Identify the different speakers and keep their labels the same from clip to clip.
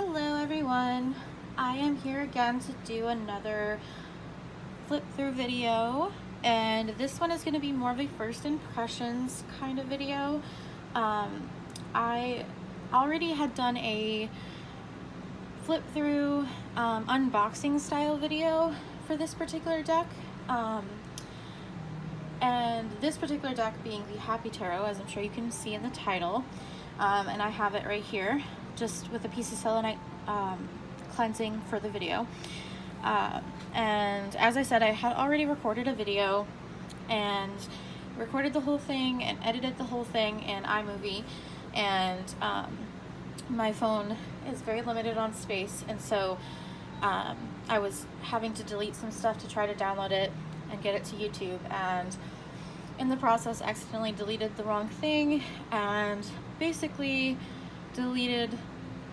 Speaker 1: Hello everyone, I am here again to do another flip through video, and this one is going to be more of a first impressions kind of video. I already had done a flip through unboxing style video for this particular deck, and this particular deck being the Happy Tarot, as I'm sure you can see in the title, and I have it right here just with a piece of selenite cleansing for the video. And as I said, I had already recorded a video and recorded the whole thing and edited the whole thing in iMovie, and my phone is very limited on space, and so I was having to delete some stuff to try to download it and get it to YouTube, and in the process accidentally deleted the wrong thing and basically deleted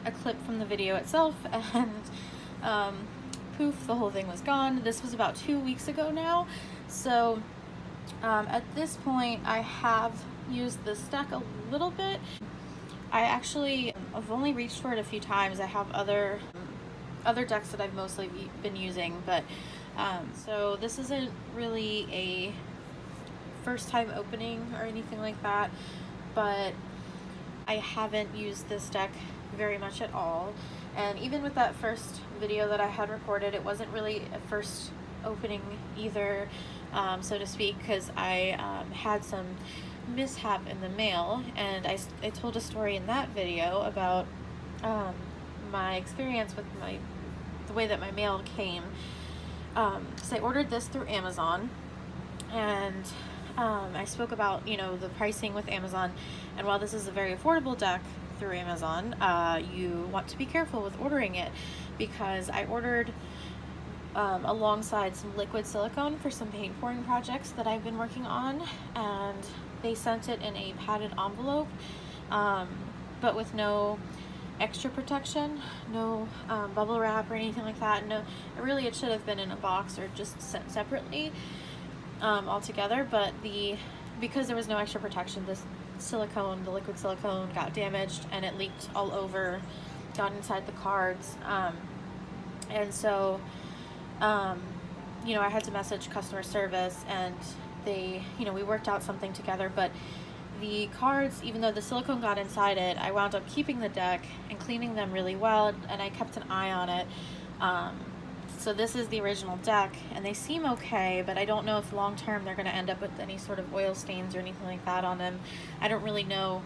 Speaker 1: a clip from the video itself, and poof, the whole thing was gone. This was about 2 weeks ago now, so at this point I have used this deck a little bit. I've only reached for it a few times. I have other decks that I've mostly been using, but so this isn't really a first time opening or anything like that, but I haven't used this deck very much at all. And even with that first video that I had recorded, it wasn't really a first opening either, so to speak, because I had some mishap in the mail, and I told a story in that video about my experience with the way that my mail came, because I ordered this through Amazon, and I spoke about, the pricing with Amazon, and while this is a very affordable deck through Amazon, you want to be careful with ordering it, because I ordered alongside some liquid silicone for some paint pouring projects that I've been working on, and they sent it in a padded envelope, but with no extra protection, no bubble wrap or anything like that. No, it should have been in a box or just sent separately altogether, but because there was no extra protection, the liquid silicone got damaged and it leaked all over, got inside the cards, and so I had to message customer service, and they, we worked out something together, but the cards, even though the silicone got inside it, I wound up keeping the deck and cleaning them really well, and I kept an eye on it. So this is the original deck, and they seem okay, but I don't know if long term they're going to end up with any sort of oil stains or anything like that on them. I don't really know.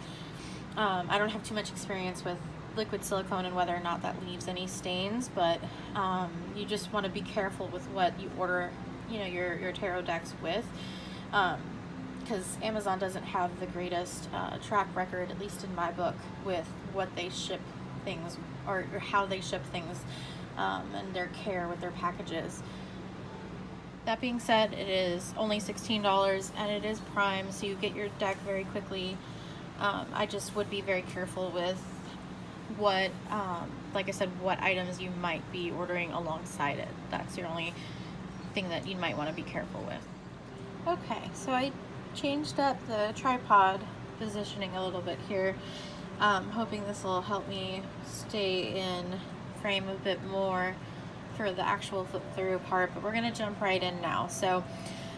Speaker 1: I don't have too much experience with liquid silicone and whether or not that leaves any stains, but you just want to be careful with what you order, your tarot decks with, because Amazon doesn't have the greatest track record, at least in my book, with what they ship things or how they ship things, and their care with their packages. That being said, it is only $16 and it is Prime, so you get your deck very quickly. I just would be very careful with what, like I said, what items you might be ordering alongside it. That's the only thing that you might want to be careful with. Okay, so I changed up the tripod positioning a little bit here, hoping this will help me stay in frame a bit more for the actual flip through part, but we're going to jump right in now. So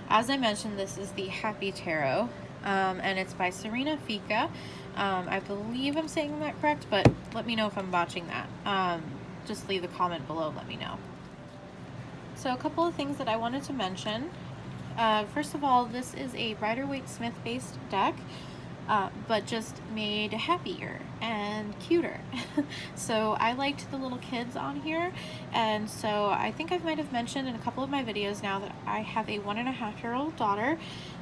Speaker 1: as I mentioned, this is the Happy Tarot, and it's by Serena Fika. I believe I'm saying that correct, but let me know if I'm botching that. Just leave a comment below, let me know. So a couple of things that I wanted to mention. First of all, this is a Rider-Waite-Smith based deck, but just made happier and cuter. So I liked the little kids on here, and so I think I might have mentioned in a couple of my videos now that I have a 1.5-year-old daughter,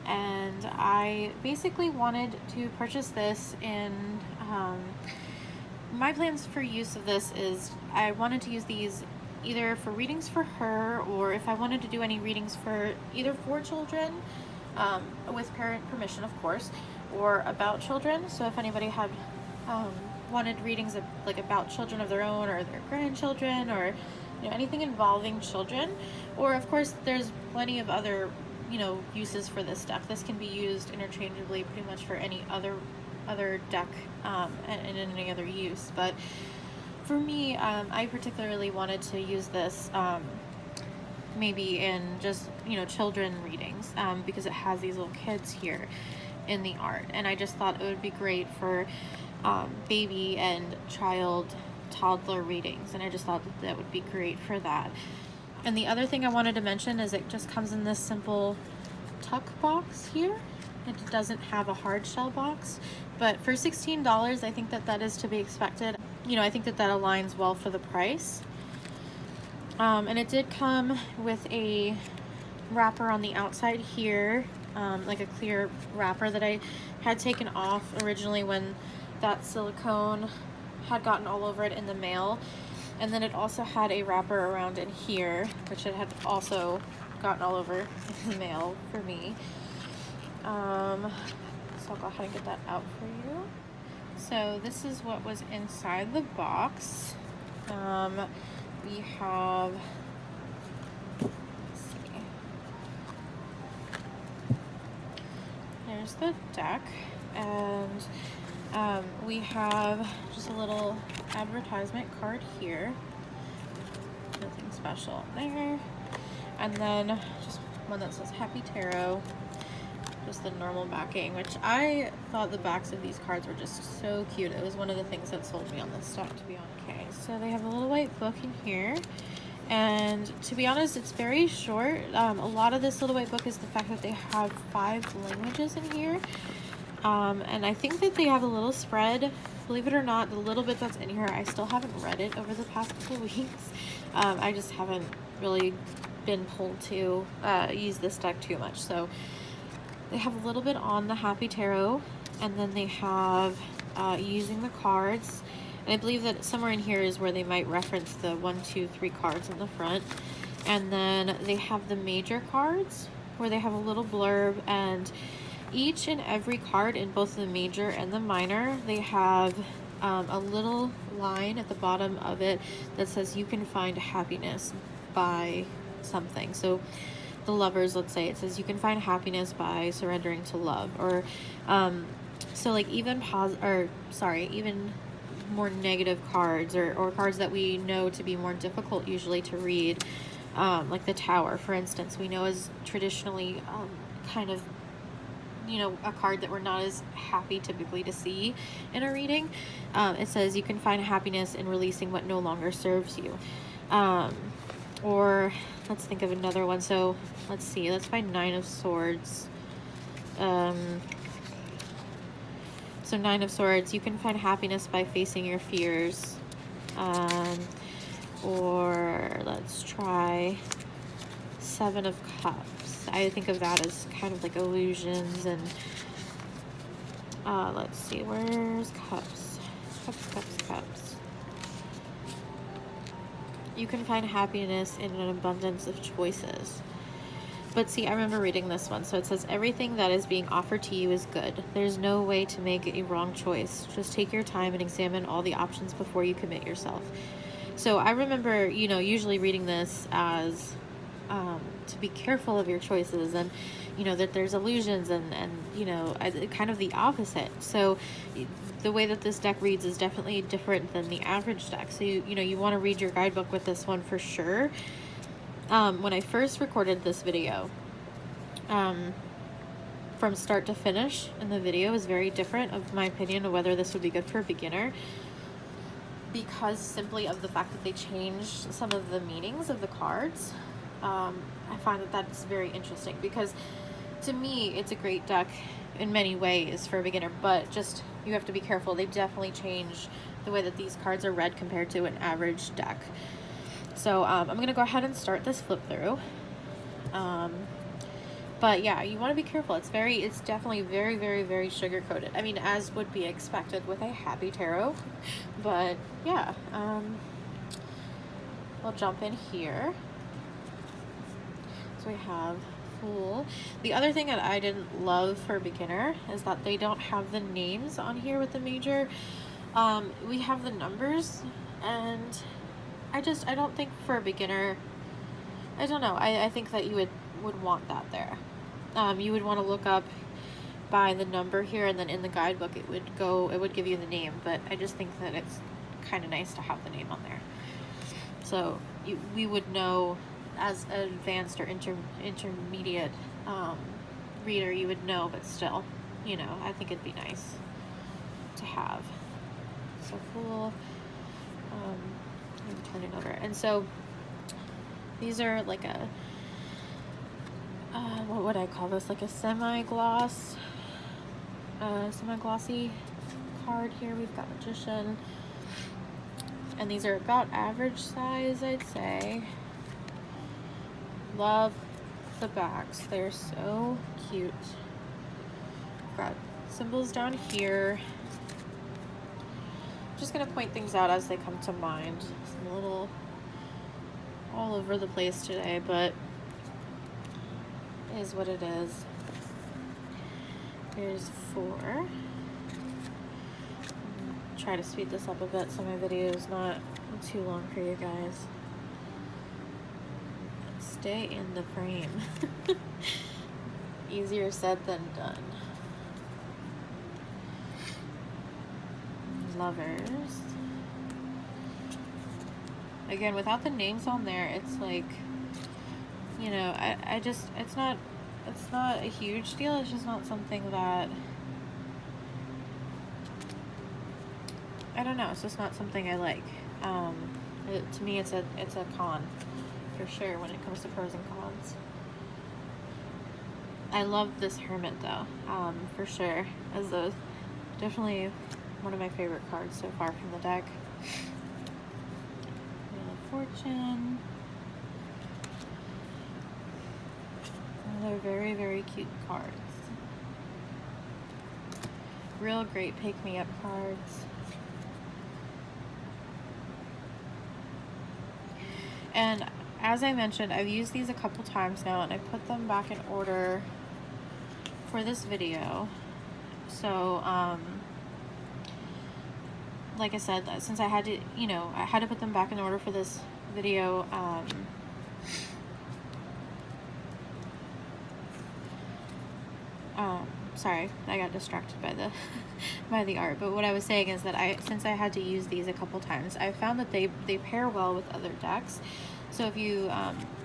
Speaker 1: and I basically wanted to purchase this in my plans for use of this is I wanted to use these either for readings for her, or if I wanted to do any readings for either for children, with parent permission of course, or about children. So if anybody had wanted readings about children of their own or their grandchildren, or anything involving children, or of course there's plenty of other uses for this deck. This can be used interchangeably pretty much for any other deck and in any other use, but for me, I particularly wanted to use this maybe in just, you know, children readings, because it has these little kids here in the art, and I just thought it would be great for baby and toddler readings, and I just thought that would be great for that. And the other thing I wanted to mention is it just comes in this simple tuck box here. It doesn't have a hard shell box, but for $16, I think that that is to be expected. You know, I think that that aligns well for the price. And it did come with a wrapper on the outside here, like a clear wrapper that I had taken off originally when that silicone had gotten all over it in the mail. And then it also had a wrapper around in here, which it had also gotten all over in the mail for me. So I'll go ahead and get that out for you. So this is what was inside the box. We have, let's see, there's the deck, and we have just a little advertisement card here, nothing special there, and then just one that says Happy Tarot, just the normal backing, which I thought the backs of these cards were just so cute. It was one of the things that sold me on this stock, to be honest. Okay, so they have a little white book in here, and to be honest, it's very short. A lot of this little white book is the fact that they have 5 languages in here, and I think that they have a little spread. Believe it or not, the little bit that's in here, I still haven't read it over the past couple weeks. I just haven't really been pulled to use this deck too much. So they have a little bit on the Happy Tarot, and then they have using the cards. And I believe that somewhere in here is where they might reference the 1, 2, 3 cards in the front. And then they have the major cards, where they have a little blurb, and each and every card in both the major and the minor, they have a little line at the bottom of it that says you can find happiness by something. So the Lovers, let's say, it says you can find happiness by surrendering to love, or so like even even more negative cards, or cards that we know to be more difficult usually to read, like the Tower, for instance, we know is traditionally kind of, you know, a card that we're not as happy typically to see in a reading. It says you can find happiness in releasing what no longer serves you. Or let's think of another one. So let's see, let's find 9 of Swords. So 9 of Swords, you can find happiness by facing your fears. Or let's try 7 of Cups. I think of that as kind of like illusions, and let's see, where's Cups? Cups. You can find happiness in an abundance of choices. But see, I remember reading this one. So it says, everything that is being offered to you is good. There's no way to make a wrong choice. Just take your time and examine all the options before you commit yourself. So I remember, you know, usually reading this as to be careful of your choices, and, you know, that there's illusions, and you know, kind of the opposite. So the way that this deck reads is definitely different than the average deck. So you know, you want to read your guidebook with this one for sure. When I first recorded this video, from start to finish in the video is very different of my opinion of whether this would be good for a beginner, because simply of the fact that they changed some of the meanings of the cards. I find that that's very interesting, because to me it's a great deck in many ways for a beginner, but just you have to be careful. They definitely changed the way that these cards are read compared to an average deck. So I'm going to go ahead and start this flip through. But yeah, you want to be careful. It's definitely very, very, very sugar coated. I mean, as would be expected with a Happy Tarot. But yeah, we'll jump in here. So we have Fool. The other thing that I didn't love for a beginner is that they don't have the names on here with the major. We have the numbers, and I don't think for a beginner, I don't know, I think that you would want that there. You would want to look up by the number here, and then in the guidebook it would give you the name, but I just think that it's kind of nice to have the name on there. So we would know as an advanced or intermediate reader, you would know, but still, you know, I think it'd be nice to have. So cool. Let me turn it over. And so these are like a, what would I call this? Like a semi-glossy card here. We've got Magician. And these are about average size, I'd say. Love the backs. They're so cute. Got symbols down here. Just gonna point things out as they come to mind. It's a little all over the place today, but it is what it is. Here's 4. Try to speed this up a bit so my video is not too long for you guys. Stay in the frame. Easier said than done. Lovers. Again, without the names on there, it's like, you know, I just, it's not a huge deal. It's just not something that, I don't know, it's just not something I like. To me, it's a con for sure when it comes to pros and cons. I love this Hermit though, for sure, as a definitely one of my favorite cards so far from the deck. Wheel of Fortune. They're very, very cute cards. Real great pick-me-up cards. And as I mentioned, I've used these a couple times now, and I put them back in order for this video. So, like I said, since I had to, you know, I had to put them back in order for this video, sorry, I got distracted by the by the art. But what I was saying is that since I had to use these a couple times, I found that they pair well with other decks. So if you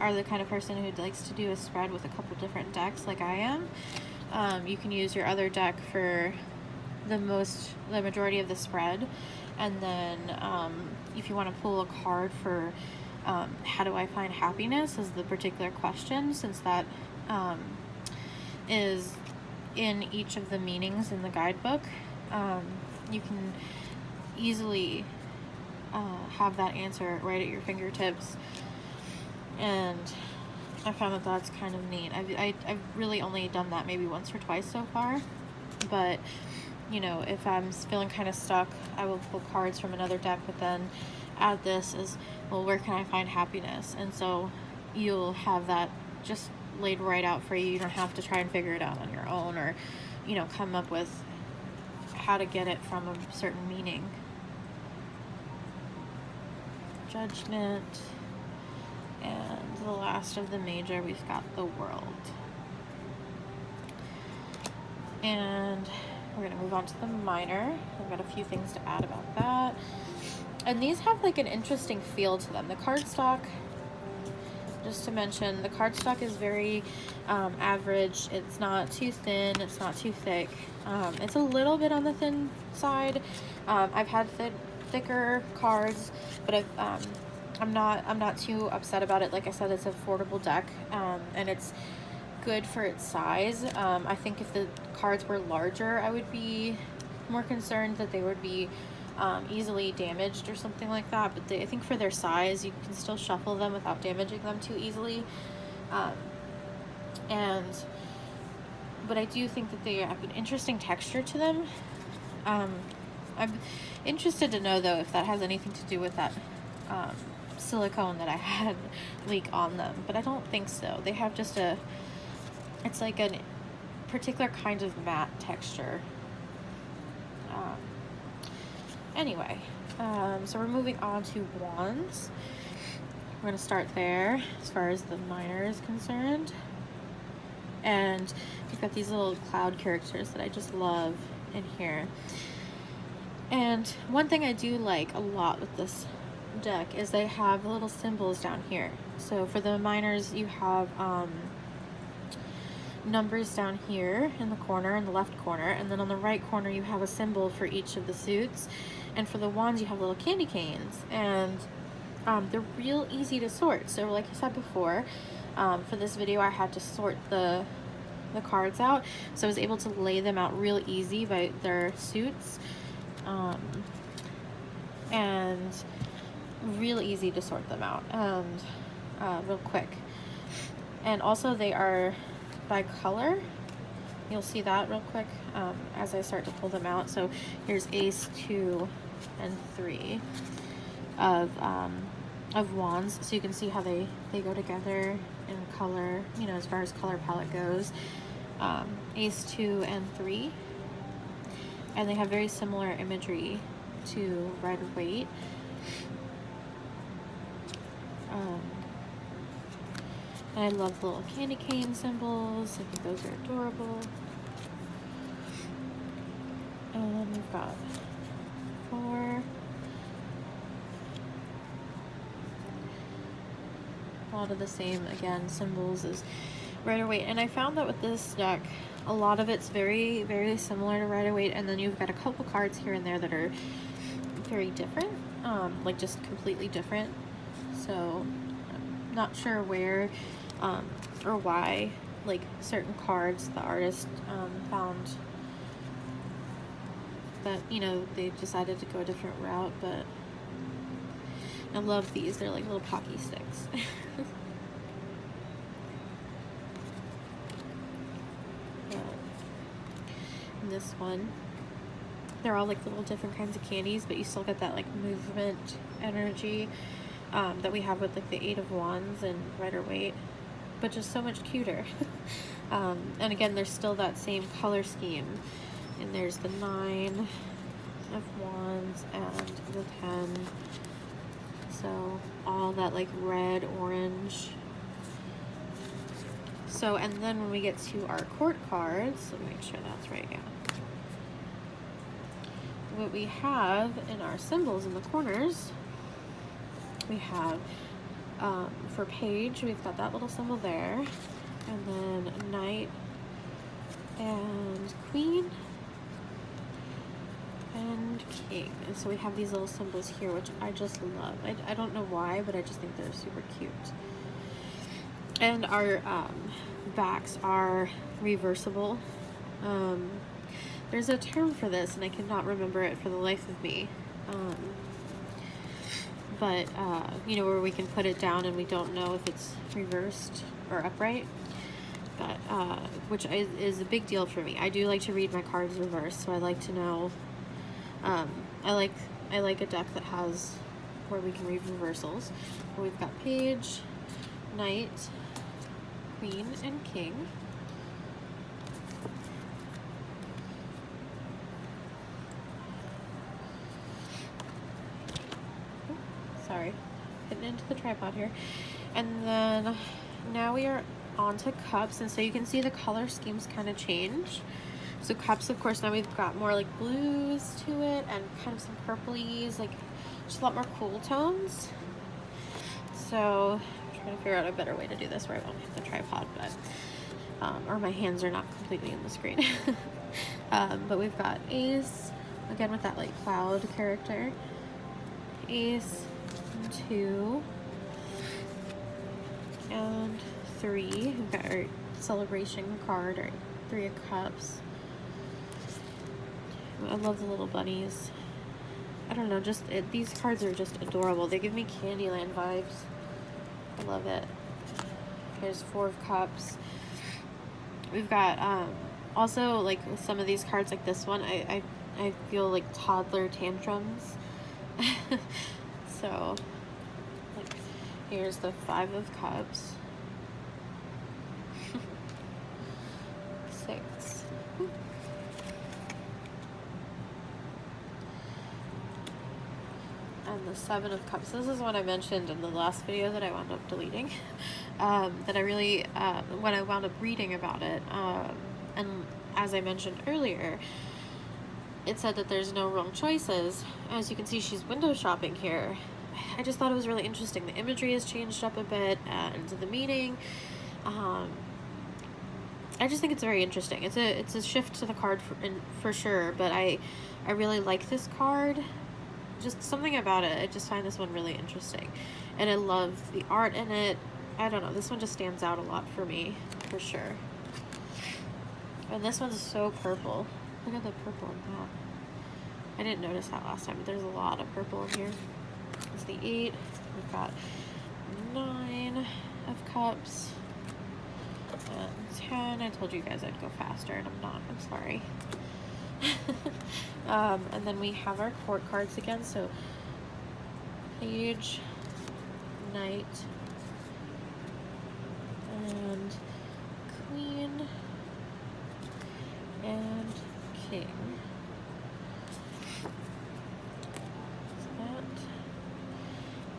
Speaker 1: are the kind of person who likes to do a spread with a couple different decks like I am, you can use your other deck for the majority of the spread, and then if you want to pull a card for how do I find happiness is the particular question, since that is in each of the meanings in the guidebook, you can easily have that answer right at your fingertips. And I found that that's kind of neat. I've really only done that maybe once or twice so far, but you know, if I'm feeling kind of stuck, I will pull cards from another deck, but then add this as, well, where can I find happiness? And so you'll have that just laid right out for you. You don't have to try and figure it out on your own, or, you know, come up with how to get it from a certain meaning. Judgment. And the last of the major, we've got the World. And we're going to move on to the minor. I've got a few things to add about that. And these have like an interesting feel to them. The cardstock, just to mention, the cardstock is very average. It's not too thin, it's not too thick. It's a little bit on the thin side. I've had thicker cards, but I'm not too upset about it. Like I said, it's an affordable deck, and it's good for its size. I think if the cards were larger, I would be more concerned that they would be easily damaged or something like that, but I think for their size, you can still shuffle them without damaging them too easily. But I do think that they have an interesting texture to them. I'm interested to know, though, if that has anything to do with that silicone that I had leak on them, but I don't think so. They have just it's like a particular kind of matte texture. Anyway, so we're moving on to wands. We're going to start there as far as the minor is concerned. And we've got these little cloud characters that I just love in here. And one thing I do like a lot with this deck is they have little symbols down here. So for the minors, you have numbers down here in the corner, in the left corner, and then on the right corner you have a symbol for each of the suits. And for the wands, you have little candy canes, and they're real easy to sort. So like I said before, for this video I had to sort the cards out, so I was able to lay them out real easy by their suits, and real easy to sort them out, and real quick. And also they are by color. You'll see that real quick as I start to pull them out. So here's ace, 2, and 3 of wands, so you can see how they go together in color, you know, as far as color palette goes. Ace, 2, and 3, and they have very similar imagery to Rider-Waite. And I love the little candy cane symbols. I think those are adorable. And we've got 4. A lot of the same, again, symbols as Rider-Waite. And I found that with this deck, a lot of it's very, very similar to Rider-Waite, and then you've got a couple cards here and there that are very different, like just completely different. So I'm not sure where or why, like, certain cards the artist found that, you know, they decided to go a different route, but I love these. They're like little pocky sticks. And this one, they're all like little different kinds of candies, but you still get that like movement energy that we have with like the 8 of Wands and Rider-Waite, but just so much cuter. And again, there's still that same color scheme, and there's the 9 of Wands and the 10. So all that like red, orange. So, and then when we get to our court cards, let me make sure that's right, yeah. What we have in our symbols in the corners, we have, for page, we've got that little symbol there, and then knight and queen and king. And so we have these little symbols here, which I just love. I don't know why, but I just think they're super cute. And our backs are reversible. There's a term for this, and I cannot remember it for the life of me. But you know, where we can put it down and we don't know if it's reversed or upright. But which is a big deal for me. I do like to read my cards reversed, so I like to know. I like a deck that has where we can read reversals. But we've got page, knight, queen, and king. Sorry, getting into the tripod here. And then now we are on to cups, and so you can see the color schemes kind of change. So cups, of course, now we've got more like blues to it and kind of some purplies, like just a lot more cool tones. So I'm trying to figure out a better way to do this where I won't hit the tripod, but or my hands are not completely in the screen. But we've got ace, again with that like cloud character, ace, 2, and 3. We've got our celebration card, or 3 of cups. I love the little bunnies. I don't know, just these cards are just adorable. They give me Candyland vibes. I love it. Here's 4 of cups. We've got also, like with some of these cards, like this one, I feel like toddler tantrums. So like here's the 5 of cups. 6. And the 7 of cups. This is what I mentioned in the last video that I wound up deleting. That I really, when I wound up reading about it, and as I mentioned earlier, it said that there's no wrong choices. As you can see, she's window shopping here. I just thought it was really interesting. The imagery has changed up a bit, and the meaning. I just think it's very interesting. It's a shift to the card for sure, but I really like this card. Just something about it. I just find this one really interesting, and I love the art in it. I don't know. This one just stands out a lot for me, for sure. And this one's so purple. Look at the purple in that. I didn't notice that last time, but there's a lot of purple in here. It's the 8. We've got 9 of cups. And 10. I told you guys I'd go faster, and I'm not. I'm sorry. And then we have our court cards again. So Page, Knight, and Queen, and King.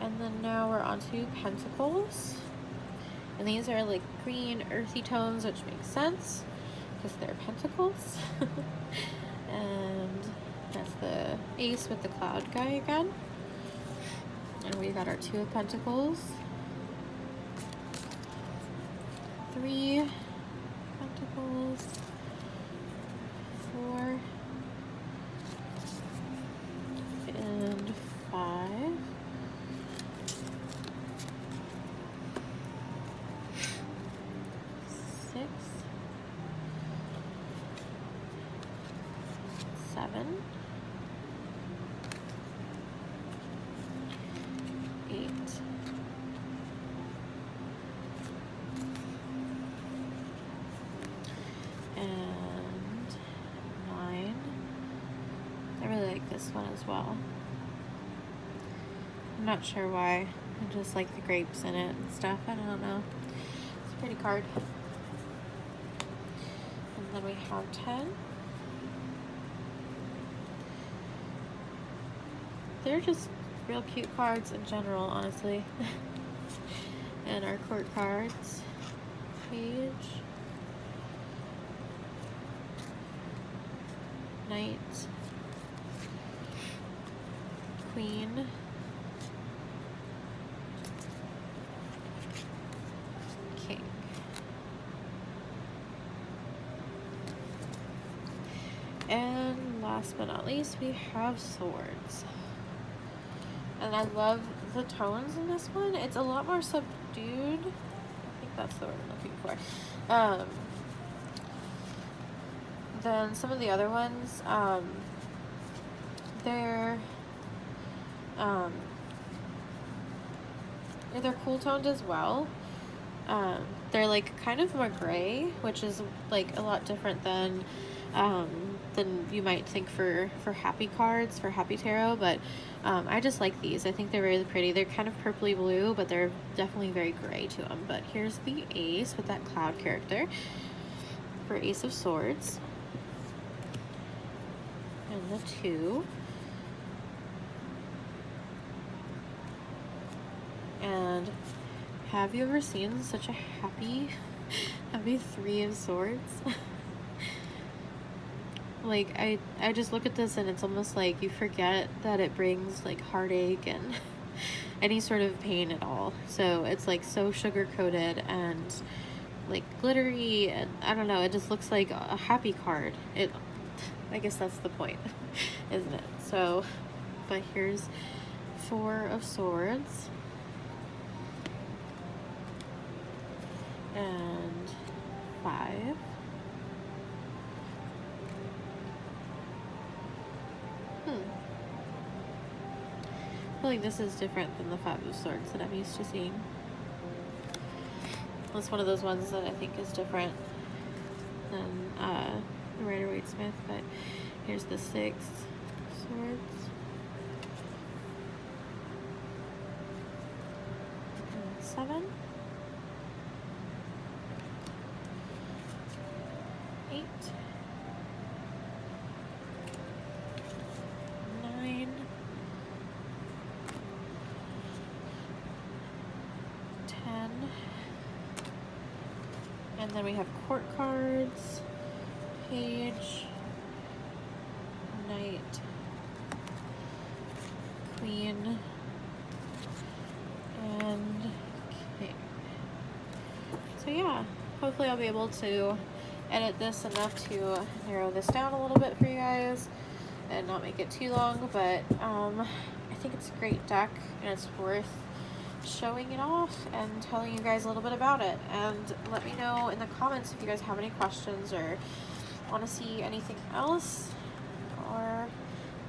Speaker 1: And then now we're on to Pentacles. And these are like green, earthy tones, which makes sense because they're pentacles. And that's the Ace with the cloud guy again. And we got our 2 of Pentacles. 3 Pentacles. 4. And 5. 6, 7, 8, and 9. I really like this one as well. I'm not sure why. I just like the grapes in it and stuff. I don't know. It's a pretty card. And then we have 10. They're just real cute cards in general, honestly. And our court cards. Page, Knight, Queen, King. And last but not least, we have Swords. And I love the tones in this one. It's a lot more subdued. I think that's the word I'm looking for. Than some of the other ones. They're cool toned as well. They're like kind of more gray, which is like a lot different than you might think for happy cards, for happy tarot, but I just like these. I think they're really pretty. They're kind of purpley blue, but they're definitely very gray to them. But here's the Ace with that cloud character for Ace of Swords, and the 2, and have you ever seen such a happy 3 of Swords? Like, I just look at this and it's almost like you forget that it brings like heartache and any sort of pain at all. So it's like so sugar coated and like glittery, and I don't know, it just looks like a happy card. I guess that's the point, isn't it? So, but here's 4 of Swords and 5. I feel like this is different than the 5 of Swords that I'm used to seeing. That's one of those ones that I think is different than the Rider-Waite-Smith, but here's the 6 Swords. And 7. 8. 9. 10. And then we have court cards, Page, Knight, Knight, Queen, and King. So yeah, hopefully I'll be able to edit this enough to narrow this down a little bit for you guys and not make it too long, but I think it's a great deck and it's worth showing it off and telling you guys a little bit about it. And let me know in the comments if you guys have any questions or want to see anything else or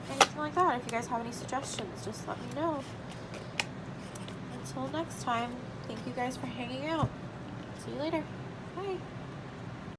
Speaker 1: anything like that. If you guys have any suggestions, just let me know. Until next time, thank you guys for hanging out. See you later. Bye.